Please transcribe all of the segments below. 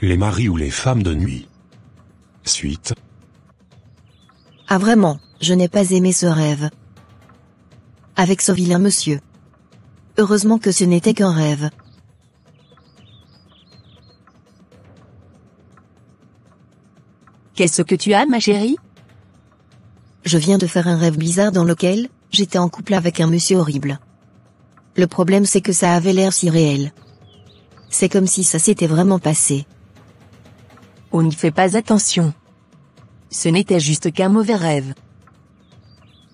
Les maris ou les femmes de nuit. Suite. Ah vraiment, je n'ai pas aimé ce rêve. Avec ce vilain monsieur. Heureusement que ce n'était qu'un rêve. Qu'est-ce que tu as, ma chérie? Je viens de faire un rêve bizarre dans lequel j'étais en couple avec un monsieur horrible. Le problème c'est que ça avait l'air si réel. C'est comme si ça s'était vraiment passé. On n'y fait pas attention. Ce n'était juste qu'un mauvais rêve.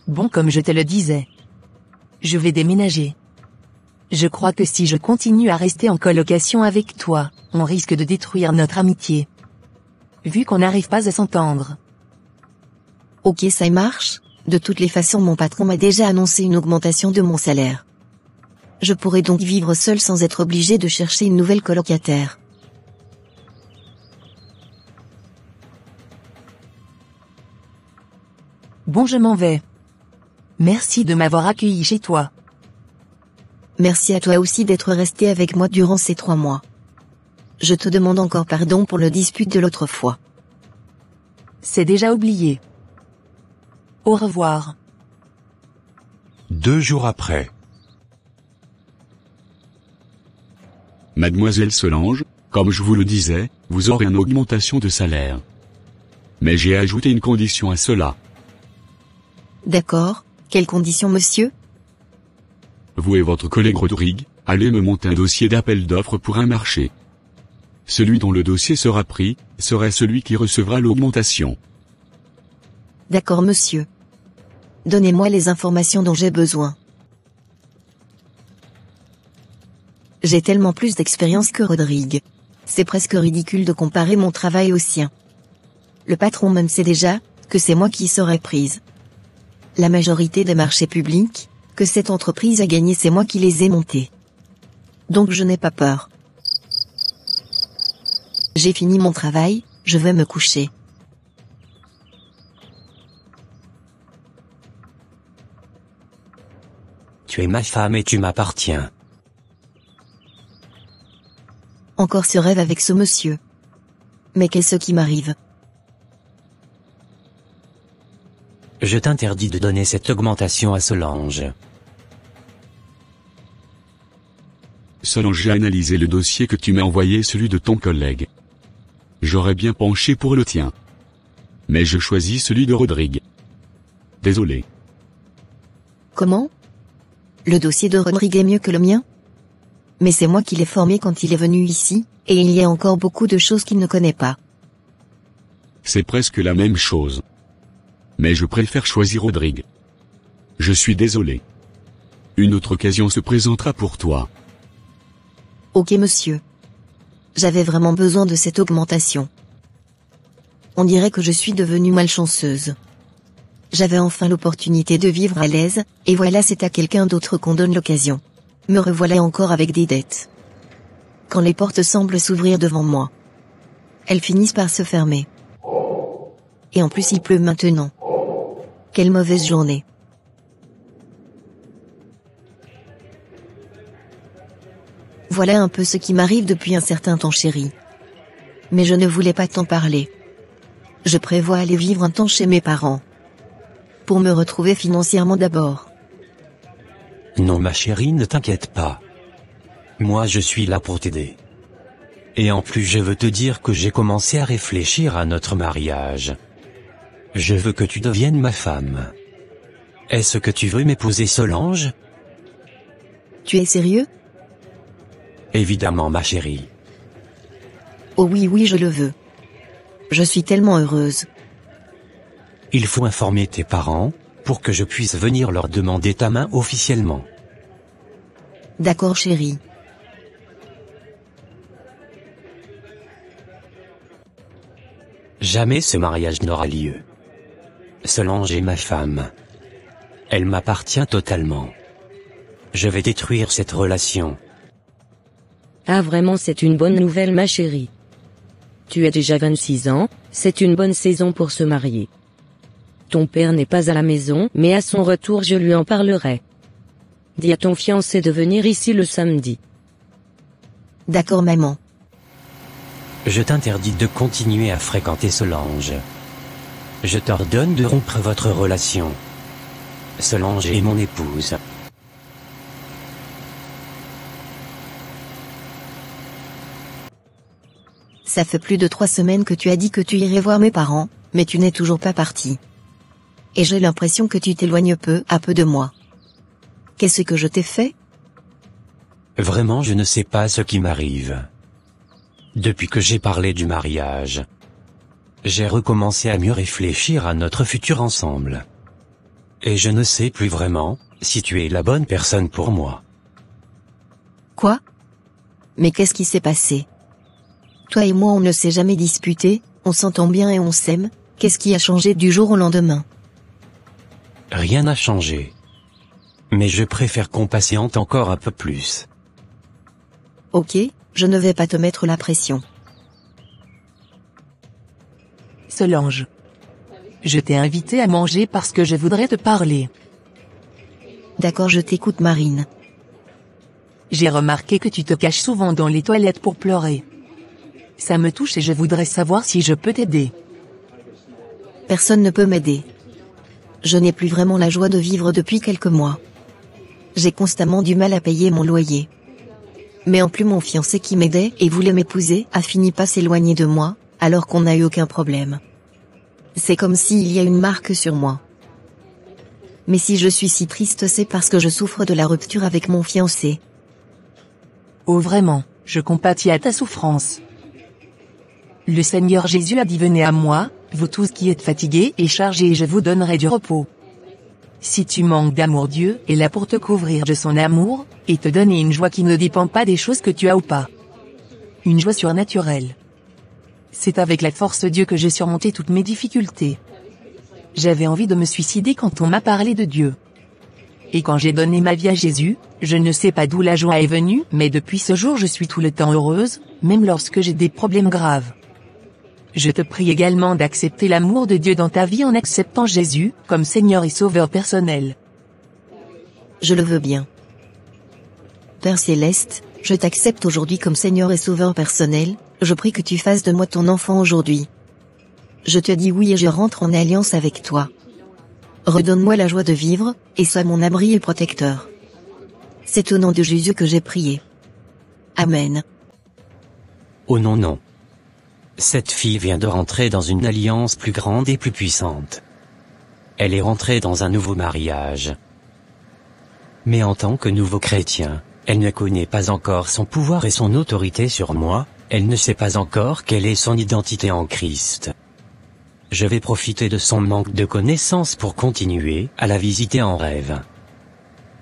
Bon, comme je te le disais. Je vais déménager. Je crois que si je continue à rester en colocation avec toi, on risque de détruire notre amitié. Vu qu'on n'arrive pas à s'entendre. Ok, ça marche. De toutes les façons, mon patron m'a déjà annoncé une augmentation de mon salaire. Je pourrais donc vivre seul sans être obligé de chercher une nouvelle colocataire. Bon, je m'en vais. Merci de m'avoir accueilli chez toi. Merci à toi aussi d'être resté avec moi durant ces 3 mois. Je te demande encore pardon pour le dispute de l'autre fois. C'est déjà oublié. Au revoir. 2 jours après. Mademoiselle Solange, comme je vous le disais, vous aurez une augmentation de salaire. Mais j'ai ajouté une condition à cela. D'accord, quelles conditions monsieur? Vous et votre collègue Rodrigue, allez me monter un dossier d'appel d'offres pour un marché. Celui dont le dossier sera pris, serait celui qui recevra l'augmentation. D'accord monsieur. Donnez-moi les informations dont j'ai besoin. J'ai tellement plus d'expérience que Rodrigue. C'est presque ridicule de comparer mon travail au sien. Le patron même sait déjà que c'est moi qui serai prise. La majorité des marchés publics que cette entreprise a gagné, c'est moi qui les ai montés. Donc je n'ai pas peur. J'ai fini mon travail, je vais me coucher. Tu es ma femme et tu m'appartiens. Encore ce rêve avec ce monsieur. Mais qu'est-ce qui m'arrive? Je t'interdis de donner cette augmentation à Solange. Solange, j'ai analysé le dossier que tu m'as envoyé, celui de ton collègue. J'aurais bien penché pour le tien. Mais je choisis celui de Rodrigue. Désolé. Comment? Le dossier de Rodrigue est mieux que le mien? Mais c'est moi qui l'ai formé quand il est venu ici, et il y a encore beaucoup de choses qu'il ne connaît pas. C'est presque la même chose. Mais je préfère choisir Rodrigue. Je suis désolé. Une autre occasion se présentera pour toi. Ok monsieur. J'avais vraiment besoin de cette augmentation. On dirait que je suis devenue malchanceuse. J'avais enfin l'opportunité de vivre à l'aise, et voilà, c'est à quelqu'un d'autre qu'on donne l'occasion. Me revoilà encore avec des dettes. Quand les portes semblent s'ouvrir devant moi, elles finissent par se fermer. Et en plus il pleut maintenant. Quelle mauvaise journée. Voilà un peu ce qui m'arrive depuis un certain temps, chérie. Mais je ne voulais pas t'en parler. Je prévois aller vivre un temps chez mes parents. Pour me retrouver financièrement d'abord. Non ma chérie, ne t'inquiète pas. Moi je suis là pour t'aider. Et en plus je veux te dire que j'ai commencé à réfléchir à notre mariage. Je veux que tu deviennes ma femme. Est-ce que tu veux m'épouser, Solange? Tu es sérieux? Évidemment ma chérie. Oh oui oui, je le veux. Je suis tellement heureuse. Il faut informer tes parents, pour que je puisse venir leur demander ta main officiellement. D'accord chérie. Jamais ce mariage n'aura lieu. Solange est ma femme. Elle m'appartient totalement. Je vais détruire cette relation. Ah vraiment, c'est une bonne nouvelle ma chérie. Tu as déjà 26 ans, c'est une bonne saison pour se marier. Ton père n'est pas à la maison, mais à son retour je lui en parlerai. Dis à ton fiancé de venir ici le samedi. D'accord maman. Je t'interdis de continuer à fréquenter Solange. Je t'ordonne de rompre votre relation. Solange est mon épouse. Ça fait plus de 3 semaines que tu as dit que tu irais voir mes parents, mais tu n'es toujours pas parti. Et j'ai l'impression que tu t'éloignes peu à peu de moi. Qu'est-ce que je t'ai fait? Vraiment, je ne sais pas ce qui m'arrive. Depuis que j'ai parlé du mariage, j'ai recommencé à mieux réfléchir à notre futur ensemble. Et je ne sais plus vraiment si tu es la bonne personne pour moi. Quoi? Mais qu'est-ce qui s'est passé? Toi et moi on ne s'est jamais disputé, on s'entend bien et on s'aime, qu'est-ce qui a changé du jour au lendemain? Rien n'a changé. Mais je préfère qu'on patiente encore un peu plus. Ok, je ne vais pas te mettre la pression. Solange. Je t'ai invité à manger parce que je voudrais te parler. D'accord, je t'écoute Marine. J'ai remarqué que tu te caches souvent dans les toilettes pour pleurer. Ça me touche et je voudrais savoir si je peux t'aider. Personne ne peut m'aider. Je n'ai plus vraiment la joie de vivre depuis quelques mois. J'ai constamment du mal à payer mon loyer. Mais en plus mon fiancé qui m'aidait et voulait m'épouser a fini par s'éloigner de moi, alors qu'on n'a eu aucun problème. C'est comme s'il y a une marque sur moi. Mais si je suis si triste c'est parce que je souffre de la rupture avec mon fiancé. Oh vraiment, je compatis à ta souffrance. Le Seigneur Jésus a dit venez à moi, vous tous qui êtes fatigués et chargés et je vous donnerai du repos. Si tu manques d'amour, Dieu est là pour te couvrir de son amour, et te donner une joie qui ne dépend pas des choses que tu as ou pas. Une joie surnaturelle. C'est avec la force de Dieu que j'ai surmonté toutes mes difficultés. J'avais envie de me suicider quand on m'a parlé de Dieu. Et quand j'ai donné ma vie à Jésus, je ne sais pas d'où la joie est venue, mais depuis ce jour je suis tout le temps heureuse, même lorsque j'ai des problèmes graves. Je te prie également d'accepter l'amour de Dieu dans ta vie en acceptant Jésus, comme Seigneur et Sauveur personnel. Je le veux bien. Père Céleste, je t'accepte aujourd'hui comme Seigneur et Sauveur personnel, je prie que tu fasses de moi ton enfant aujourd'hui. Je te dis oui et je rentre en alliance avec toi. Redonne-moi la joie de vivre, et sois mon abri et protecteur. C'est au nom de Jésus que j'ai prié. Amen. Oh non non. Cette fille vient de rentrer dans une alliance plus grande et plus puissante. Elle est rentrée dans un nouveau mariage. Mais en tant que nouveau chrétien, elle ne connaît pas encore son pouvoir et son autorité sur moi, elle ne sait pas encore quelle est son identité en Christ. Je vais profiter de son manque de connaissances pour continuer à la visiter en rêve.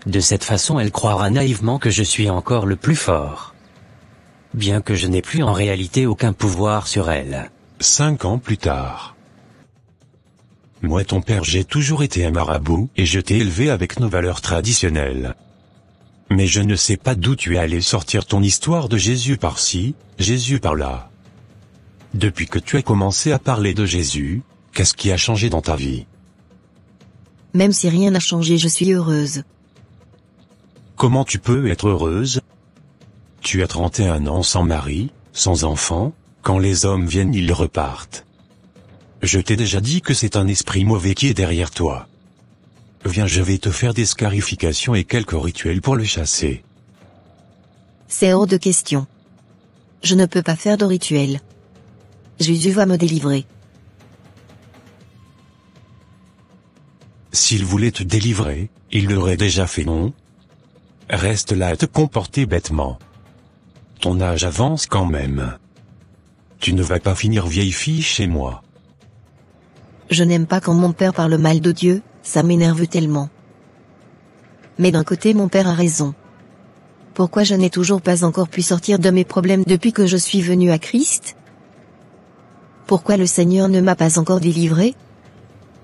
De cette façon elle croira naïvement que je suis encore le plus fort. Bien que je n'ai plus en réalité aucun pouvoir sur elle. 5 ans plus tard. Moi ton père j'ai toujours été un marabout et je t'ai élevé avec nos valeurs traditionnelles. Mais je ne sais pas d'où tu es allé sortir ton histoire de Jésus par-ci, Jésus par-là. Depuis que tu as commencé à parler de Jésus, qu'est-ce qui a changé dans ta vie? Même si rien n'a changé, je suis heureuse. Comment tu peux être heureuse? Tu as 31 ans sans mari, sans enfant, quand les hommes viennent ils repartent. Je t'ai déjà dit que c'est un esprit mauvais qui est derrière toi. Viens, je vais te faire des scarifications et quelques rituels pour le chasser. C'est hors de question. Je ne peux pas faire de rituel. Jésus va me délivrer. S'il voulait te délivrer, il l'aurait déjà fait, non? Reste là à te comporter bêtement. Ton âge avance quand même. Tu ne vas pas finir vieille fille chez moi. Je n'aime pas quand mon père parle mal de Dieu, ça m'énerve tellement. Mais d'un côté mon père a raison. Pourquoi je n'ai toujours pas encore pu sortir de mes problèmes depuis que je suis venu à Christ? Pourquoi le Seigneur ne m'a pas encore délivré?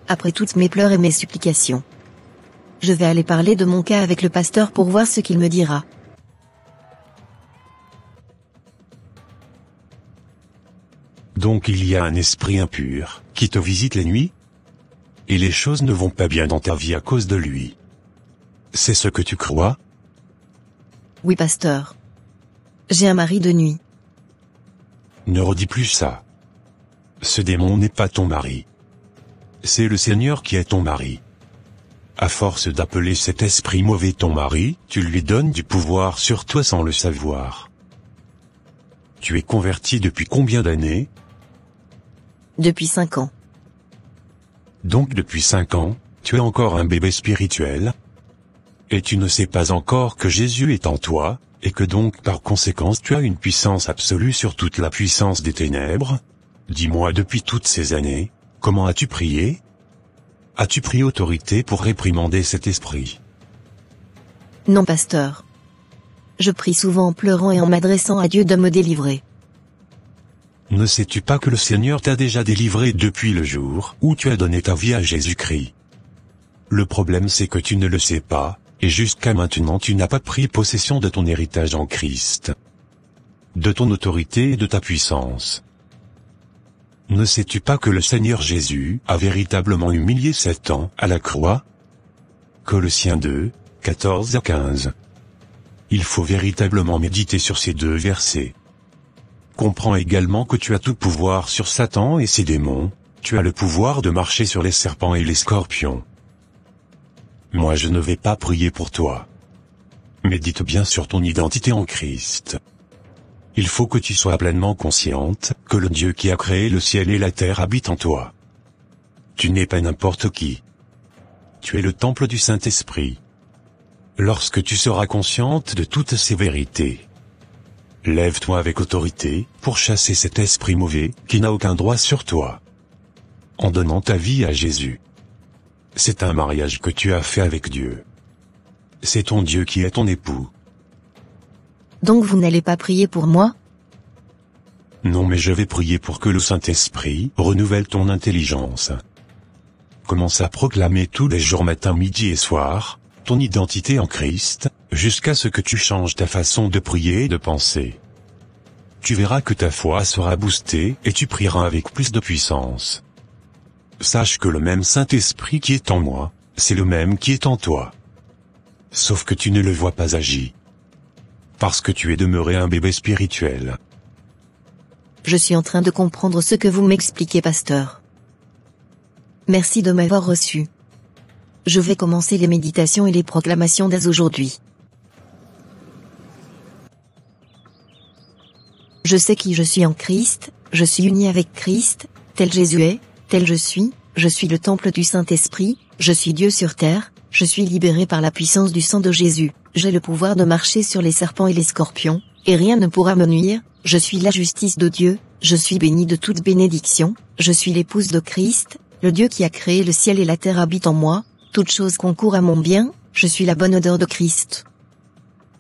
Après toutes mes pleurs et mes supplications. Je vais aller parler de mon cas avec le pasteur pour voir ce qu'il me dira. Donc il y a un esprit impur, qui te visite les nuits? Et les choses ne vont pas bien dans ta vie à cause de lui. C'est ce que tu crois? Oui pasteur. J'ai un mari de nuit. Ne redis plus ça. Ce démon n'est pas ton mari. C'est le Seigneur qui est ton mari. À force d'appeler cet esprit mauvais ton mari, tu lui donnes du pouvoir sur toi sans le savoir. Tu es converti depuis combien d'années? Depuis 5 ans. Donc depuis 5 ans, tu es encore un bébé spirituel? Et tu ne sais pas encore que Jésus est en toi, et que donc par conséquence tu as une puissance absolue sur toute la puissance des ténèbres? Dis-moi depuis toutes ces années, comment as-tu prié? As-tu pris autorité pour réprimander cet esprit? Non, pasteur. Je prie souvent en pleurant et en m'adressant à Dieu de me délivrer. Ne sais-tu pas que le Seigneur t'a déjà délivré depuis le jour où tu as donné ta vie à Jésus-Christ? Le problème c'est que tu ne le sais pas, et jusqu'à maintenant tu n'as pas pris possession de ton héritage en Christ. De ton autorité et de ta puissance. Ne sais-tu pas que le Seigneur Jésus a véritablement humilié Satan à la croix? Colossiens 2, 14 à 15. Il faut véritablement méditer sur ces 2 versets. Comprends également que tu as tout pouvoir sur Satan et ses démons, tu as le pouvoir de marcher sur les serpents et les scorpions. Moi je ne vais pas prier pour toi. Médite bien sur ton identité en Christ. Il faut que tu sois pleinement consciente que le Dieu qui a créé le ciel et la terre habite en toi. Tu n'es pas n'importe qui. Tu es le temple du Saint-Esprit. Lorsque tu seras consciente de toutes ces vérités, lève-toi avec autorité pour chasser cet esprit mauvais qui n'a aucun droit sur toi. En donnant ta vie à Jésus. C'est un mariage que tu as fait avec Dieu. C'est ton Dieu qui est ton époux. Donc vous n'allez pas prier pour moi? Non, mais je vais prier pour que le Saint-Esprit renouvelle ton intelligence. Commence à proclamer tous les jours matin, midi et soir, ton identité en Christ, jusqu'à ce que tu changes ta façon de prier et de penser. Tu verras que ta foi sera boostée et tu prieras avec plus de puissance. Sache que le même Saint-Esprit qui est en moi, c'est le même qui est en toi. Sauf que tu ne le vois pas agir. Parce que tu es demeuré un bébé spirituel. Je suis en train de comprendre ce que vous m'expliquez, pasteur. Merci de m'avoir reçu. Je vais commencer les méditations et les proclamations dès aujourd'hui. Je sais qui je suis en Christ, je suis uni avec Christ, tel Jésus est, tel je suis le temple du Saint-Esprit, je suis Dieu sur terre, je suis libéré par la puissance du sang de Jésus, j'ai le pouvoir de marcher sur les serpents et les scorpions, et rien ne pourra me nuire, je suis la justice de Dieu, je suis béni de toute bénédiction, je suis l'épouse de Christ, le Dieu qui a créé le ciel et la terre habite en moi, toute chose concourt à mon bien, je suis la bonne odeur de Christ.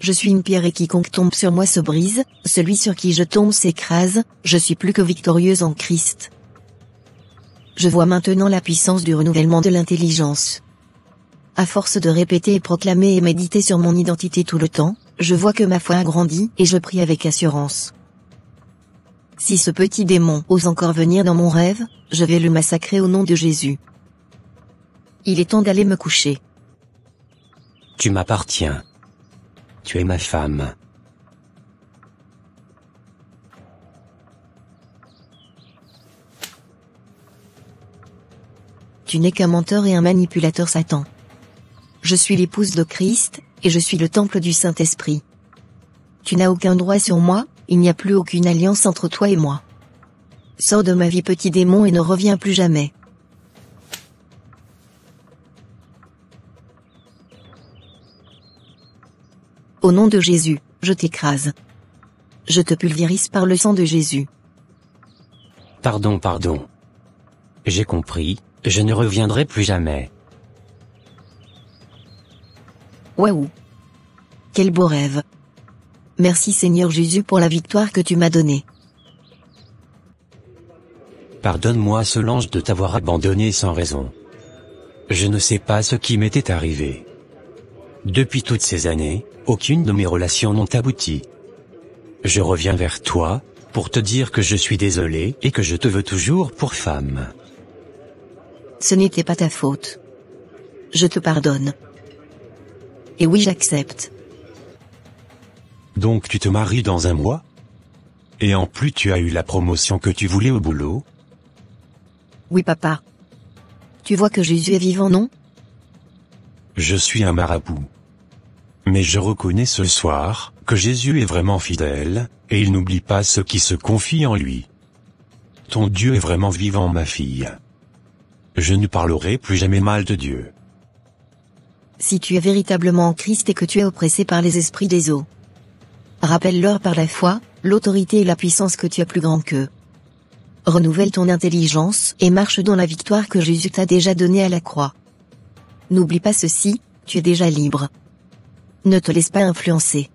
Je suis une pierre et quiconque tombe sur moi se brise, celui sur qui je tombe s'écrase, je suis plus que victorieuse en Christ. Je vois maintenant la puissance du renouvellement de l'intelligence. À force de répéter et proclamer et méditer sur mon identité tout le temps, je vois que ma foi a grandi et je prie avec assurance. Si ce petit démon ose encore venir dans mon rêve, je vais le massacrer au nom de Jésus. Il est temps d'aller me coucher. Tu m'appartiens. Tu es ma femme. Tu n'es qu'un menteur et un manipulateur, Satan. Je suis l'épouse de Christ, et je suis le temple du Saint-Esprit. Tu n'as aucun droit sur moi, il n'y a plus aucune alliance entre toi et moi. Sors de ma vie, petit démon, et ne reviens plus jamais. Au nom de Jésus, je t'écrase. Je te pulvérise par le sang de Jésus. Pardon. J'ai compris, je ne reviendrai plus jamais. Waouh! Quel beau rêve! Merci Seigneur Jésus pour la victoire que tu m'as donnée. Pardonne-moi Solange de t'avoir abandonné sans raison. Je ne sais pas ce qui m'était arrivé. Depuis toutes ces années, aucune de mes relations n'ont abouti. Je reviens vers toi, pour te dire que je suis désolé et que je te veux toujours pour femme. Ce n'était pas ta faute. Je te pardonne. Et oui, j'accepte. Donc tu te maries dans un mois? Et en plus tu as eu la promotion que tu voulais au boulot? Oui papa. Tu vois que Jésus est vivant, non? Je suis un marabout. Mais je reconnais ce soir, que Jésus est vraiment fidèle, et il n'oublie pas ceux qui se confient en lui. Ton Dieu est vraiment vivant, ma fille. Je ne parlerai plus jamais mal de Dieu. Si tu es véritablement en Christ et que tu es oppressé par les esprits des eaux, rappelle-leur par la foi, l'autorité et la puissance que tu as plus grande qu'eux. Renouvelle ton intelligence et marche dans la victoire que Jésus t'a déjà donnée à la croix. N'oublie pas ceci, tu es déjà libre. Ne te laisse pas influencer.